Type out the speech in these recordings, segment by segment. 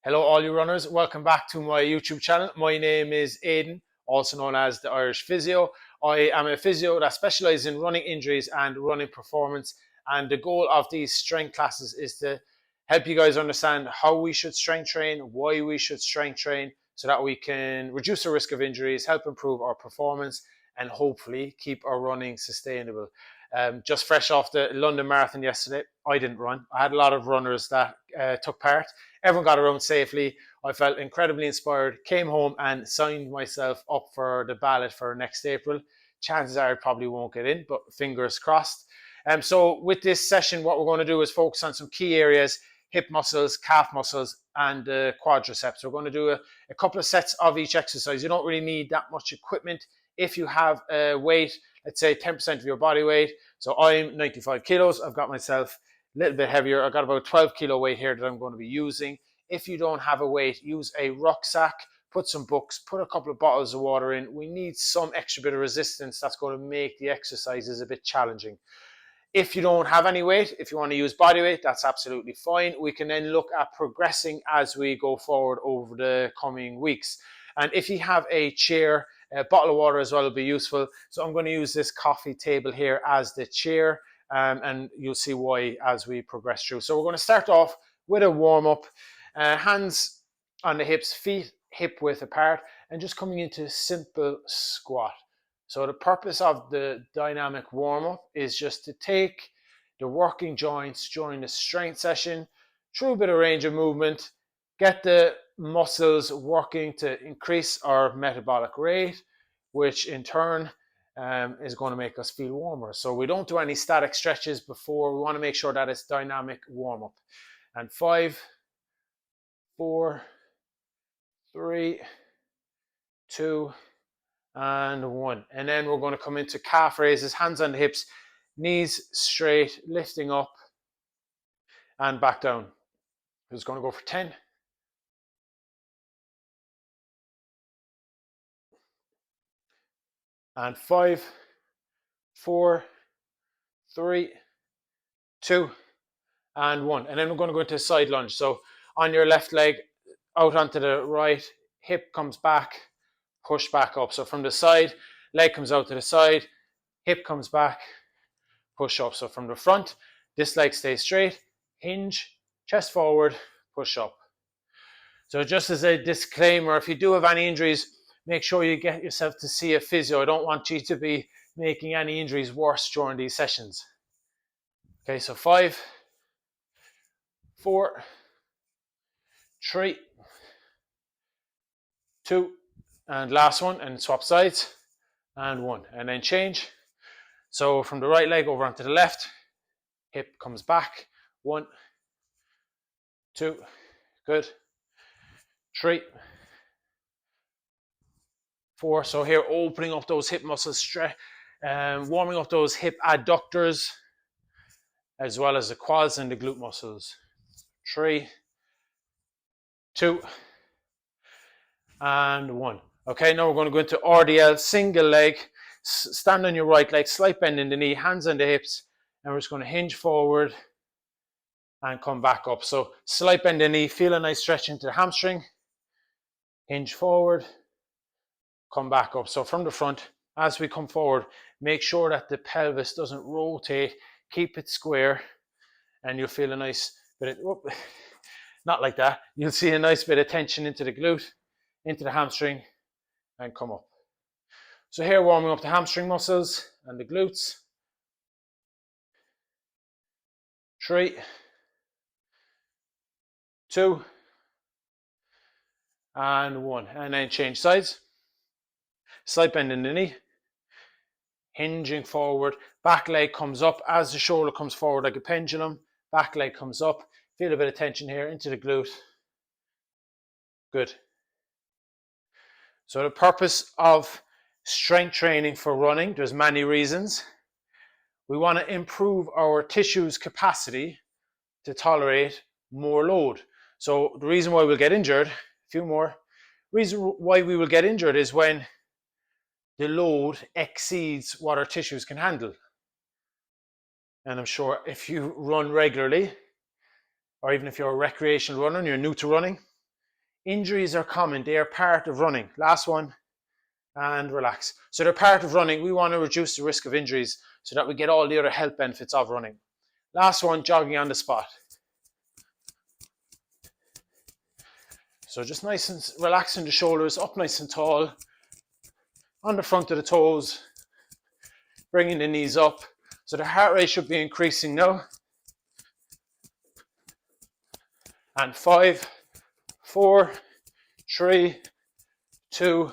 Hello all you runners, welcome back to my YouTube channel. My name is Aidan, also known as the Irish Physio. I am a physio that specialises in running injuries and running performance, and the goal of these strength classes is to help you guys understand how we should strength train, why we should strength train, so that we can reduce the risk of injuries, help improve our performance, and hopefully keep our running sustainable. Just fresh off the London Marathon yesterday, I didn't run. I had a lot of runners that took part. Everyone got around safely. I felt incredibly inspired, came home and signed myself up for the ballot for next April. Chances are I probably won't get in, but fingers crossed. So with this session, what we're going to do is focus on some key areas: hip muscles, calf muscles, and quadriceps. We're going to do a couple of sets of each exercise. You don't really need that much equipment. If you have a weight, let's say 10% of your body weight. So I'm 95 kilos. I've got myself a little bit heavier. I've got about 12 kilo weight here that I'm going to be using. If you don't have a weight, use a rucksack, put some books, put a couple of bottles of water in. We need some extra bit of resistance that's going to make the exercises a bit challenging. If you don't have any weight, if you want to use body weight, that's absolutely fine. We can then look at progressing as we go forward over the coming weeks. And if you have a chair, a bottle of water as well will be useful. So I'm going to use this coffee table here as the chair, and you'll see why as we progress through. So we're going to start off with a warm-up. Hands on the hips, feet hip width apart, and just coming into simple squat. So the purpose of the dynamic warm-up is just to take the working joints during the strength session through a bit of range of movement, get the muscles working to increase our metabolic rate, which in turn is going to make us feel warmer. So we don't do any static stretches before. We want to make sure that it's dynamic warm-up. And 5, 4, 3, 2, and 1. And then we're going to come into calf raises, hands on the hips, knees straight, lifting up and back down. Just going to go for 10. And 5, 4, 3, 2, and 1. And then we're going to go into a side lunge. So on your left leg, out onto the right, hip comes back, push back up. So from the side, leg comes out to the side, hip comes back, push up. So from the front, this leg stays straight, hinge, chest forward, push up. So just as a disclaimer, if you do have any injuries, make sure you get yourself to see a physio. I don't want you to be making any injuries worse during these sessions. Okay, so 5, 4, 3, 2, and last one, and swap sides, and 1, and then change. So from the right leg over onto the left, hip comes back, 1, 2, good, 3, 4. So here, opening up those hip muscles, warming up those hip adductors, as well as the quads and the glute muscles. 3, 2, and 1. Okay, now we're going to go into Rdl single leg. Stand on your right leg, slight bend in the knee, hands on the hips, and we're just going to hinge forward and come back up. So slight bend in the knee, feel a nice stretch into the hamstring, hinge forward, come back up. So from the front, as we come forward, make sure that the pelvis doesn't rotate, keep it square, and you'll feel a nice bit of, not like that, you'll see a nice bit of tension into the glute, into the hamstring, and come up. So here, warming up the hamstring muscles and the glutes. 3, 2, and 1. And then change sides. Slight bend in the knee. Hinging forward. Back leg comes up as the shoulder comes forward like a pendulum. Back leg comes up. Feel a bit of tension here into the glute. Good. So the purpose of strength training for running, there's many reasons. We want to improve our tissue's capacity to tolerate more load. So the reason why we'll get injured, a few more, reason why we will get injured is when the load exceeds what our tissues can handle. And I'm sure if you run regularly, or even if you're a recreational runner and you're new to running, Injuries are common. They are part of running. Last one, and relax. So they're part of running. We want to reduce the risk of injuries so that we get all the other health benefits of running. Last one, jogging on the spot. So just nice and relaxing the shoulders, up nice and tall, on the front of the toes, bringing the knees up. So the heart rate should be increasing now. And 5, 4, 3, 2,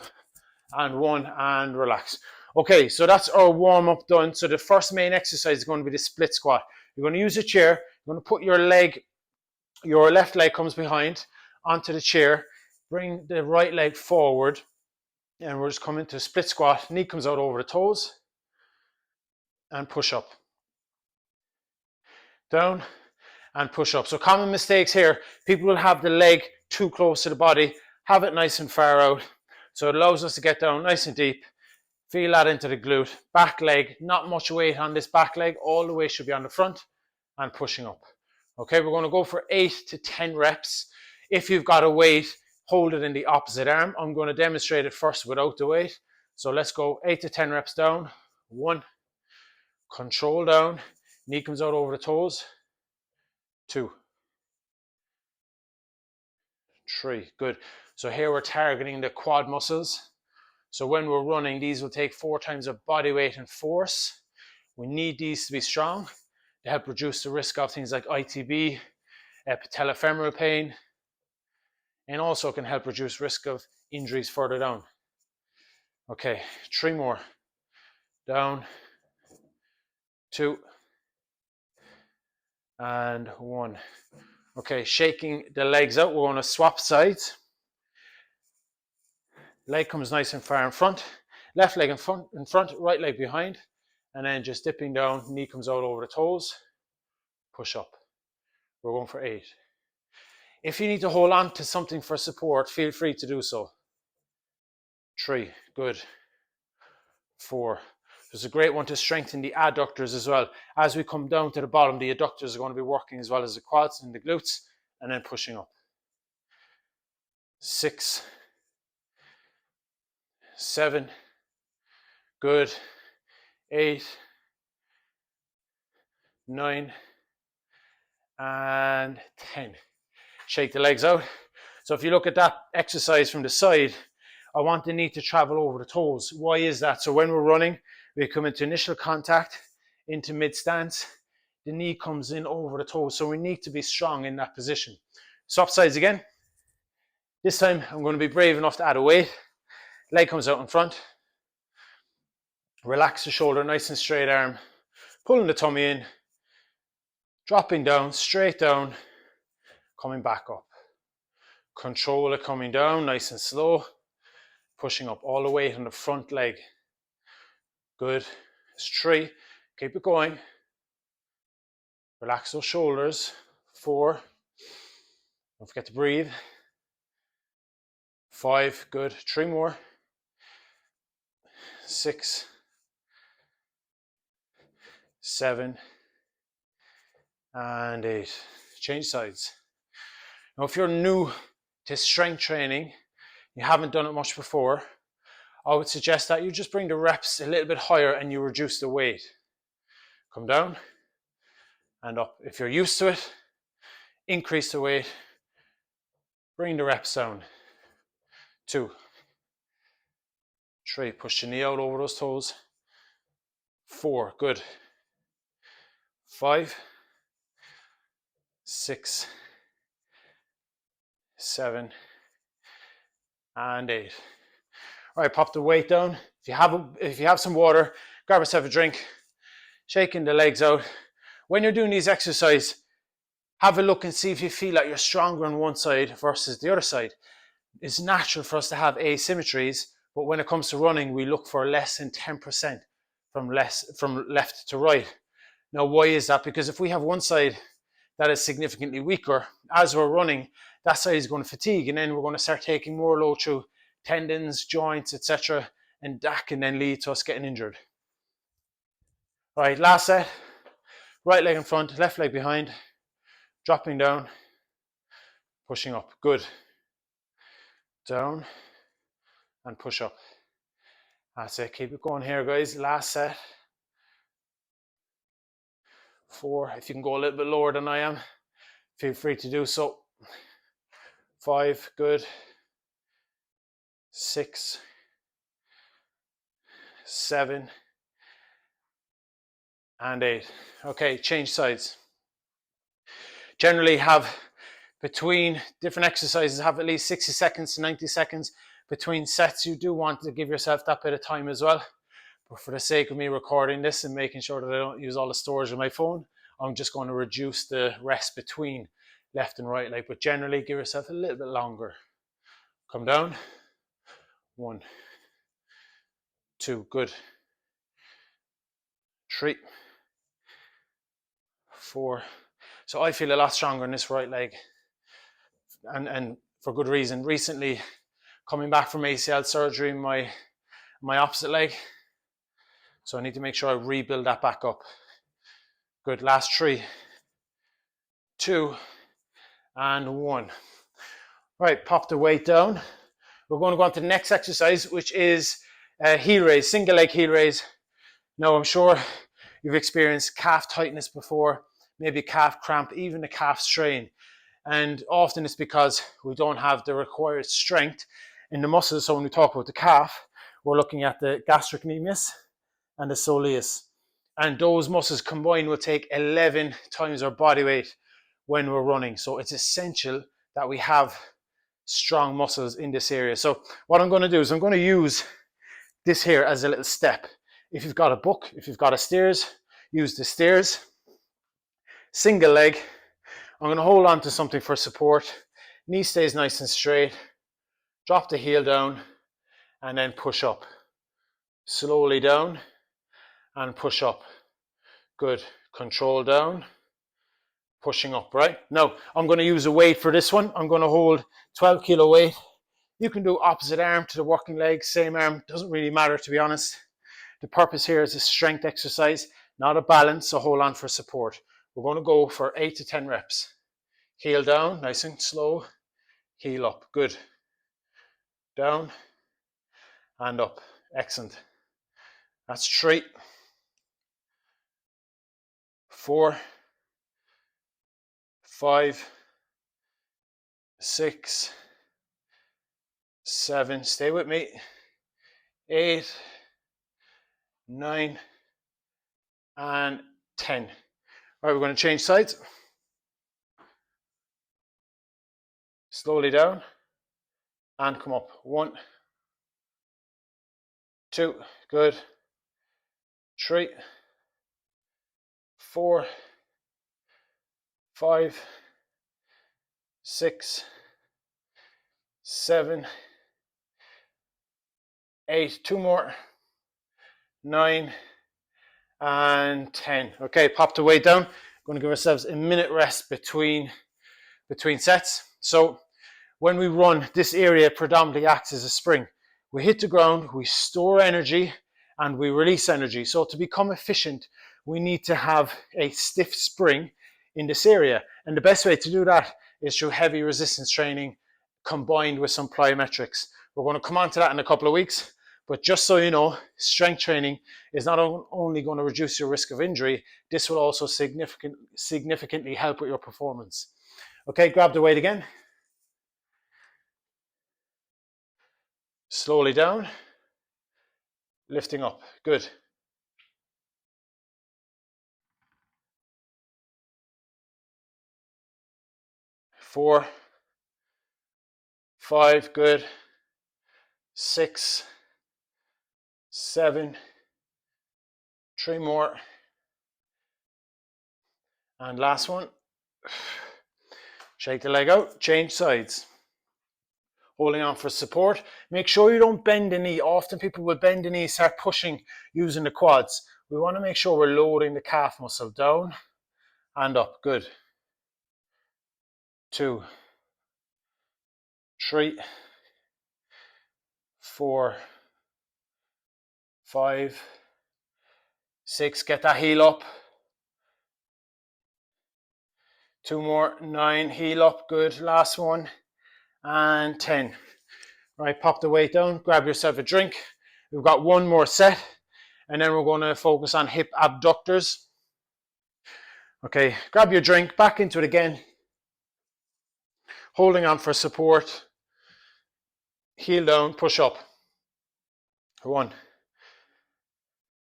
and 1, and relax. Okay, so that's our warm-up done. So the first main exercise is going to be the split squat. You're going to use a chair. You're going to put your leg, your left leg comes behind onto the chair. Bring the right leg forward. And we're just coming to a split squat. Knee comes out over the toes. And push up. Down and push up. So common mistakes here. People will have the leg too close to the body. Have it nice and far out. So it allows us to get down nice and deep. Feel that into the glute. Back leg, not much weight on this back leg. All the weight should be on the front and pushing up. Okay, we're going to go for 8 to 10 reps. If you've got a weight, hold it in the opposite arm. I'm going to demonstrate it first without the weight. So let's go 8 to 10 reps down. 1, control down. Knee comes out over the toes. 2, 3, good. So here we're targeting the quad muscles. So when we're running, these will take 4 times of body weight and force. We need these to be strong to help reduce the risk of things like ITB, patellofemoral pain, and also can help reduce risk of injuries further down. Okay, 3 more. Down, 2, and 1. Okay, shaking the legs out. We're going to swap sides. Leg comes nice and far in front. Left leg in front, right leg behind. And then just dipping down, knee comes out over the toes. Push up. We're going for 8. If you need to hold on to something for support, feel free to do so. 3, good. 4. There's a great one to strengthen the adductors as well. As we come down to the bottom, the adductors are going to be working as well as the quads and the glutes, and then pushing up. 6, 7, good. 8, 9, and 10. Shake the legs out. So if you look at that exercise from the side, I want the knee to travel over the toes. Why is that? So when we're running, we come into initial contact, into mid stance, the knee comes in over the toes. So we need to be strong in that position. Swap sides again. This time I'm going to be brave enough to add a weight. Leg comes out in front. Relax the shoulder, nice and straight arm. Pulling the tummy in. Dropping down, straight down. Coming back up. Control it coming down, nice and slow. Pushing up all the weight on the front leg. Good. It's 3. Keep it going. Relax those shoulders. 4. Don't forget to breathe. 5. Good. 3 more. 6. 7. And 8. Change sides. Now, if you're new to strength training, you haven't done it much before, I would suggest that you just bring the reps a little bit higher and you reduce the weight. Come down and up. If you're used to it, increase the weight. Bring the reps down. 2, 3, push the knee out over those toes. 4, good. 5, 6, 7, and 8. All right, pop the weight down. If you have some water, grab yourself a drink. Shaking the legs out. When you're doing these exercises, have a look and see if you feel like you're stronger on one side versus the other side. It's natural for us to have asymmetries, but when it comes to running, we look for less than 10% from left to right. Now, why is that? Because if we have one side that is significantly weaker, as we're running, that side is going to fatigue, and then we're going to start taking more load through tendons, joints, etc., and that can then lead to us getting injured. All right, last set. Right leg in front, left leg behind, dropping down, pushing up. Good. down, and push up. That's it. Keep it going here, guys. Last set. 4. If you can go a little bit lower than I am, feel free to do so. 5. Good. 6. 7. And 8. Okay, change sides. Generally have between different exercises, have at least 60 seconds to 90 seconds between sets. You do want to give yourself that bit of time as well. But for the sake of me recording this and making sure that I don't use all the storage of my phone, I'm just going to reduce the rest between left and right leg. But generally, give yourself a little bit longer. Come down. 1, 2, good. 3, 4. So I feel a lot stronger in this right leg, and for good reason. Recently, coming back from ACL surgery in my opposite leg, so I need to make sure I rebuild that back up. Good. Last 3, 2, and 1. Right, pop the weight down. We're going to go on to the next exercise, which is heel raise, single leg heel raise. Now, I'm sure you've experienced calf tightness before, maybe calf cramp, even a calf strain. And often it's because we don't have the required strength in the muscles. So when we talk about the calf, we're looking at the gastrocnemius and the soleus. And those muscles combined will take 11 times our body weight when we're running. So it's essential that we have strong muscles in this area. So what I'm going to do is I'm going to use this here as a little step. If you've got a book, if you've got a stairs, use the stairs. Single leg. I'm going to hold on to something for support. Knee stays nice and straight. Drop the heel down and then push up. Slowly down and push up. Good. Control down. Pushing up, right? Now, I'm going to use a weight for this one. I'm going to hold 12 kilo weight. You can do opposite arm to the working leg, same arm. Doesn't really matter, to be honest. The purpose here is a strength exercise, not a balance, so hold on for support. We're going to go for 8 to 10 reps. Heel down, nice and slow. Heel up, good. Down and up, excellent. That's 3, 4, 5, 6, 7, stay with me, 8, 9, and 10. All right, we're going to change sides. Slowly down and come up. 1, 2, good. 3, 4, 5, 6, 7, 8, 2 more, 9, and 10. Okay, pop the weight down. Going to give ourselves a minute rest between sets. So when we run, this area predominantly acts as a spring. We hit the ground, we store energy, and we release energy. So to become efficient, we need to have a stiff spring in this area. And the best way to do that is through heavy resistance training combined with some plyometrics. We're going to come on to that in a couple of weeks. But just so you know, strength training is not only going to reduce your risk of injury, this will also significantly help with your performance. Okay, grab the weight again. Slowly down, lifting up, good. 4, 5, good. 6, 7, 3 more. And last one. Shake the leg out, change sides. Holding on for support. Make sure you don't bend the knee. Often people will bend the knee, start pushing using the quads. We want to make sure we're loading the calf muscle down and up. Good. 2, 3, 4, 5, 6. Get that heel up. 2 more. 9. Heel up. Good. Last one. And 10. All right, pop the weight down, grab yourself a drink. We've got one more set, and then we're going to focus on hip abductors. Okay, grab your drink, back into it again, holding on for support. Heel down, push up. 1,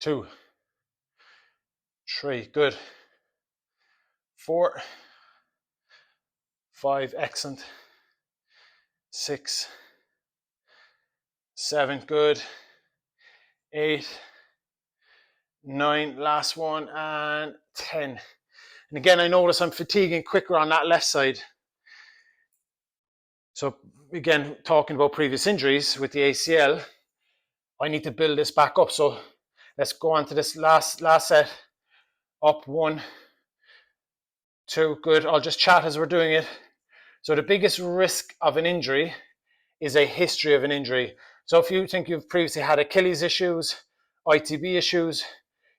2, 3, good. 4, 5, excellent. 6, 7, good. 8, 9, last one, and 10. And again, I notice I'm fatiguing quicker on that left side. So again, talking about previous injuries with the ACL, I need to build this back up. So let's go on to this last set. Up, 1, 2, good. I'll just chat as we're doing it. So the biggest risk of an injury is a history of an injury. So if you think you've previously had Achilles issues, ITB issues,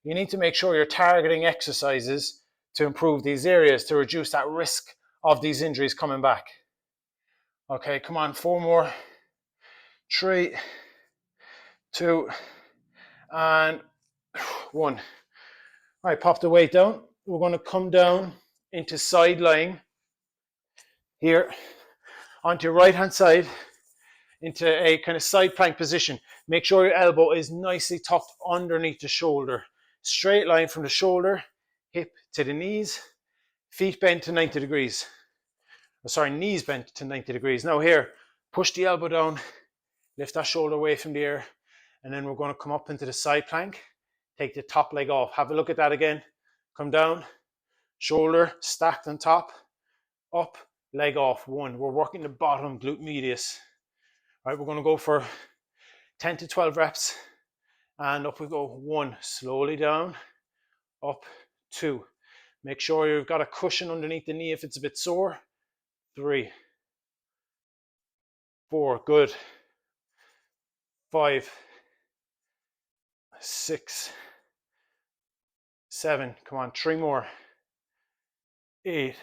you need to make sure you're targeting exercises to improve these areas to reduce that risk of these injuries coming back. Okay, come on, 4 more. 3, 2, and 1. All right, pop the weight down. We're going to come down into side lying here onto your right hand side into a kind of side plank position. Make sure your elbow is nicely tucked underneath the shoulder. Straight line from the shoulder, hip to the knees, feet bent to 90 degrees. Sorry, knees bent to 90 degrees. Now here, push the elbow down, lift that shoulder away from the air, and then we're going to come up into the side plank. Take the top leg off. Have a look at that again. Come down, shoulder stacked on top, up, leg off. 1. We're working the bottom glute medius. All right, we're going to go for 10 to 12 reps. And up we go. 1, slowly down, up, 2. Make sure you've got a cushion underneath the knee if it's a bit sore. 3, 4, good. 5, 6, 7, come on, 3 more. 8,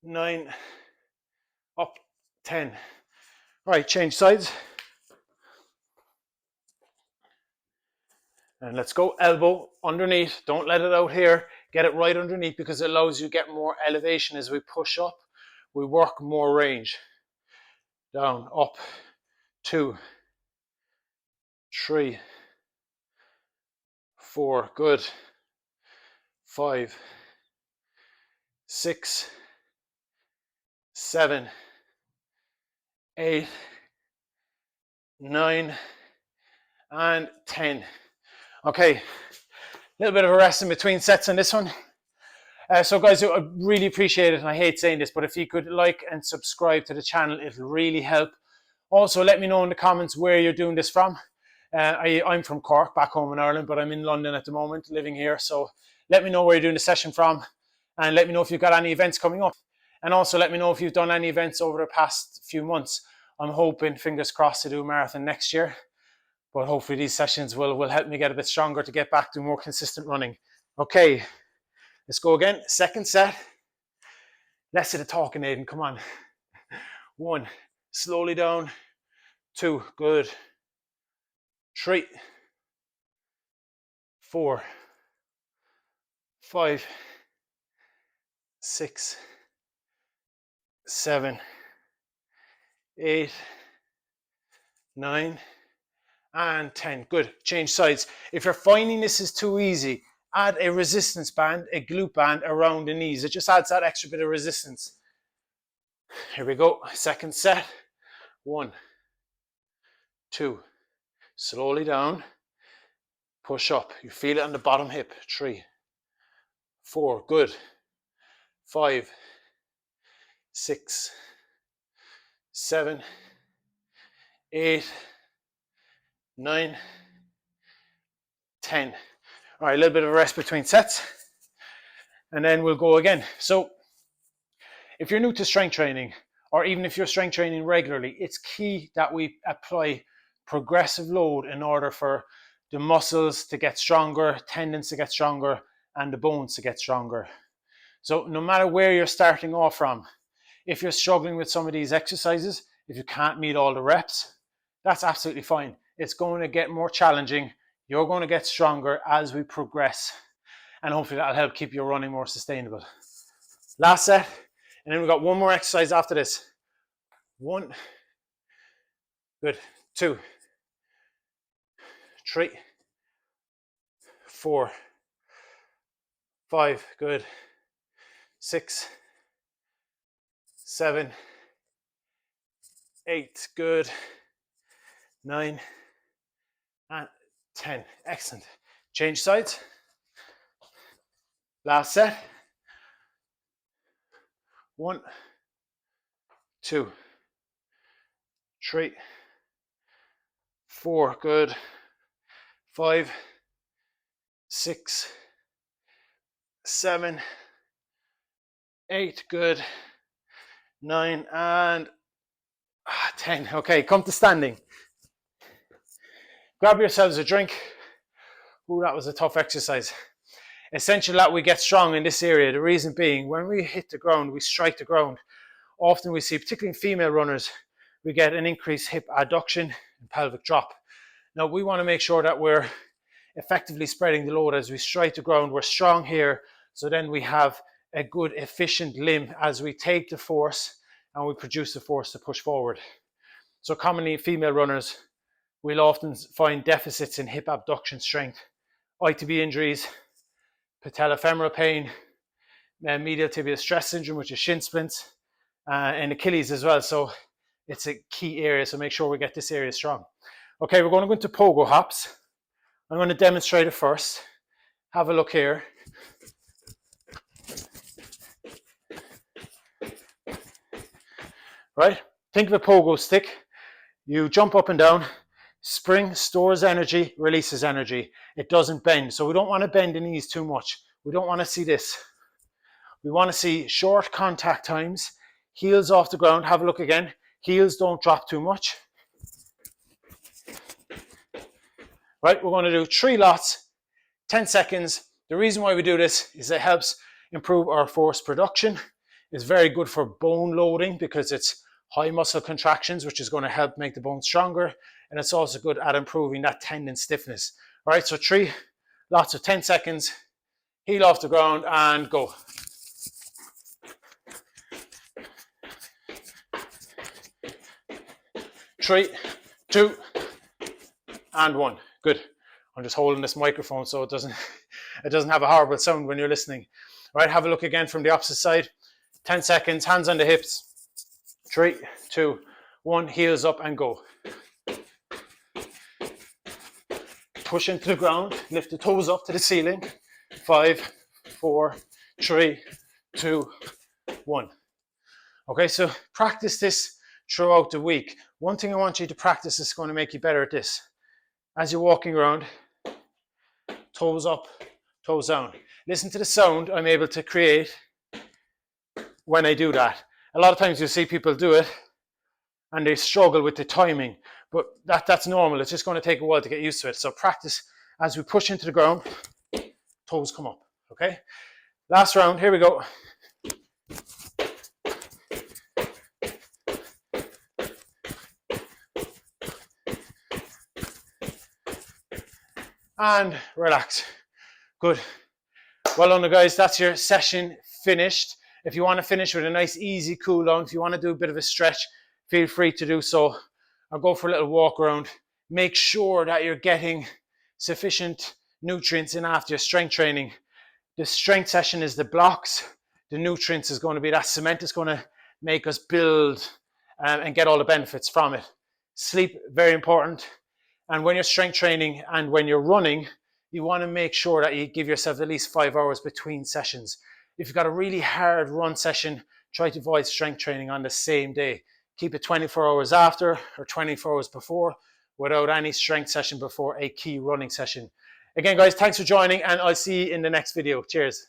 9, up, 10. All right, change sides. And let's go elbow underneath. Don't let it out here. Get it right underneath because it allows you to get more elevation as we push up. We work more range. Down, up, 2, 3, 4, good. 5, 6, 7, 8, 9, and 10. Okay, a little bit of a rest in between sets on this one. So guys, I really appreciate it, and I hate saying this, but if you could like and subscribe to the channel, it'll really help. Also, let me know in the comments where you're doing this from. I'm from Cork, back home in Ireland, but I'm in London at the moment, living here. So let me know where you're doing the session from, and let me know if you've got any events coming up. And also let me know if you've done any events over the past few months. I'm hoping, fingers crossed, to do a marathon next year. But hopefully these sessions will help me get a bit stronger to get back to more consistent running. Okay, let's go again. Second set. Less of the talking, Aiden. Come on. 1, slowly down. 2, good. 3, 4, 5, 6, 7, 8, 9, and 10. Good. Change sides. If you're finding this is too easy, add a resistance band, a glute band around the knees. It just adds that extra bit of resistance. Here we go. Second set. 1, 2, slowly down. Push up. You feel it on the bottom hip. 3, 4, good. 5, 6, 7, 8, 9, 10. All right, a little bit of a rest between sets, and then we'll go again. So if you're new to strength training, or even if you're strength training regularly, it's key that we apply progressive load in order for the muscles to get stronger, tendons to get stronger, and the bones to get stronger. So no matter where you're starting off from, if you're struggling with some of these exercises, if you can't meet all the reps, that's absolutely fine. It's going to get more challenging. You're going to get stronger as we progress. And hopefully that'll help keep your running more sustainable. Last set. And then we've got one more exercise after this. 1, good, 2, 3, 4, 5, good, 6, 7, 8, good, 9, and 10. Excellent. Change sides. Last set. 1, 2, 3, 4, good, 5, 6, 7, 8, good, 9, and 10. Okay, come to standing. Grab yourselves a drink. Ooh, that was a tough exercise. Essential that we get strong in this area. The reason being, when we hit the ground, we strike the ground. Often we see, particularly in female runners, we get an increased hip adduction and pelvic drop. Now we want to make sure that we're effectively spreading the load as we strike the ground. We're strong here, so then we have a good efficient limb as we take the force and we produce the force to push forward. So commonly female runners will often find deficits in hip abduction strength, ITB injuries, patellofemoral pain, medial tibial stress syndrome, which is shin splints, and Achilles as well. So it's a key area, so make sure we get this area strong. Okay, we're going to go into Pogo Hops. I'm going to demonstrate it first. Have a look here. Right, think of a pogo stick. You jump up and down. Spring stores energy, releases energy. It doesn't bend. So we don't want to bend the knees too much. We don't want to see this. We want to see short contact times, heels off the ground. Have a look again. Heels don't drop too much. Right, we're going to do 3 lots, 10 seconds. The reason why we do this is it helps improve our force production. It's very good for bone loading because it's high muscle contractions, which is going to help make the bone stronger. And it's also good at improving that tendon stiffness. All right, so 3 lots of 10 seconds, heel off the ground and go. Three, 2, and 1. Good. I'm just holding this microphone so it doesn't have a horrible sound when you're listening. All right, have a look again from the opposite side. 10 seconds, hands on the hips. 3, 2, 1, heels up and go. Push into the ground, lift the toes up to the ceiling. 5, 4, 3, 2, 1. Okay, so practice this throughout the week. One thing I want you to practice is going to make you better at this. As you're walking around, toes up, toes down. Listen to the sound I'm able to create when I do that. A lot of times you'll see people do it and they struggle with the timing, but that's normal. It's just going to take a while to get used to it. So practice as we push into the ground, toes come up, okay? Last round, here we go. And relax. Good. Well done, guys. That's your session finished. If you want to finish with a nice easy cool down, if you want to do a bit of a stretch, feel free to do so. Or go for a little walk around. Make sure that you're getting sufficient nutrients in after your strength training. The strength session is the blocks. The nutrients is going to be that cement that's going to make us build and get all the benefits from it. Sleep, very important. And when you're strength training and when you're running, you want to make sure that you give yourself at least 5 hours between sessions. If you've got a really hard run session, try to avoid strength training on the same day. Keep it 24 hours after or 24 hours before without any strength session before a key running session. Again, guys, thanks for joining and I'll see you in the next video. Cheers.